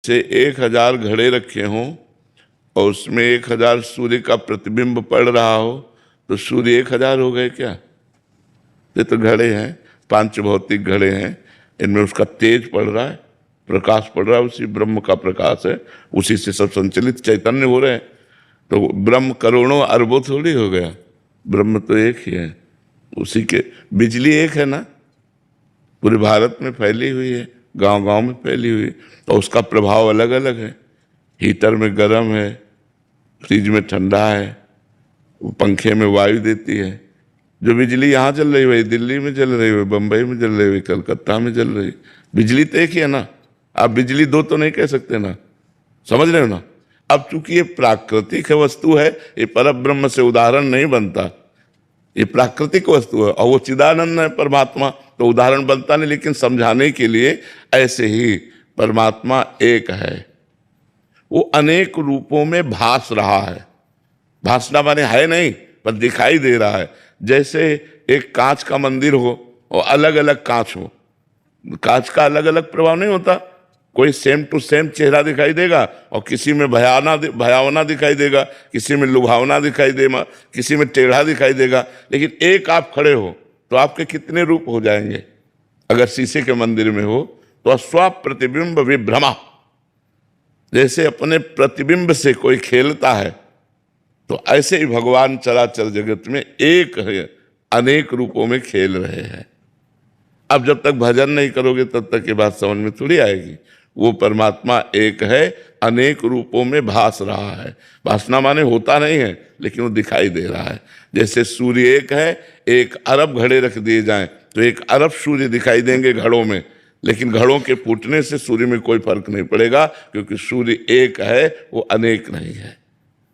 से 1000 घड़े रखे हों और उसमें 1000 सूर्य का प्रतिबिंब पड़ रहा हो तो सूर्य 1000 हो गए क्या? ये तो घड़े हैं, 5 भौतिक घड़े हैं, इनमें उसका तेज पड़ रहा है, प्रकाश पड़ रहा है, उसी ब्रह्म का प्रकाश है, उसी से सब संचलित चैतन्य हो रहे हैं। तो ब्रह्म करोड़ों अरबों थोड़ी हो गया, ब्रह्म तो एक ही है। उसी के बिजली एक है ना, पूरे भारत में फैली हुई है, गांव गांव में फैली हुई है, और उसका प्रभाव अलग अलग है। हीटर में गर्म है, फ्रिज में ठंडा है, पंखे में वायु देती है। जो बिजली यहाँ चल रही है दिल्ली में चल रही है, बम्बई में चल रही है, कलकत्ता में चल रही है, बिजली तो एक ही है ना। आप बिजली दो तो नहीं कह सकते ना, समझ रहे हो ना। अब चूंकि ये प्राकृतिक वस्तु है, ये पर ब्रह्म से उदाहरण नहीं बनता, ये प्राकृतिक वस्तु है और वो चिदानंद है परमात्मा, तो उदाहरण बनता नहीं। लेकिन समझाने के लिए ऐसे ही परमात्मा एक है, वो अनेक रूपों में भास रहा है। भासना माने है नहीं, पर दिखाई दे रहा है। जैसे एक कांच का मंदिर हो और अलग अलग कांच हो, कांच का अलग अलग प्रभाव नहीं होता। कोई सेम टू सेम चेहरा दिखाई देगा और किसी में भयावना दिखाई देगा, किसी में लुभावना दिखाई देगा, किसी में टेढ़ा दिखाई देगा। लेकिन एक आप खड़े हो तो आपके कितने रूप हो जाएंगे। अगर शीशे के मंदिर में हो तो स्वप्रतिबिंब विभ्रमा, जैसे अपने प्रतिबिंब से कोई खेलता है, तो ऐसे ही भगवान चराचर जगत में एक है, अनेक रूपों में खेल रहे हैं। अब जब तक भजन नहीं करोगे तब तक ये बात समझ में थोड़ी आएगी। वो परमात्मा एक है, अनेक रूपों में भास रहा है। भासना माने होता नहीं है, लेकिन वो दिखाई दे रहा है। जैसे सूर्य एक है, 1 अरब घड़े रख दिए जाएं तो 1 अरब सूर्य दिखाई देंगे घड़ों में, लेकिन घड़ों के फूटने से सूर्य में कोई फर्क नहीं पड़ेगा, क्योंकि सूर्य एक है, वो अनेक नहीं है।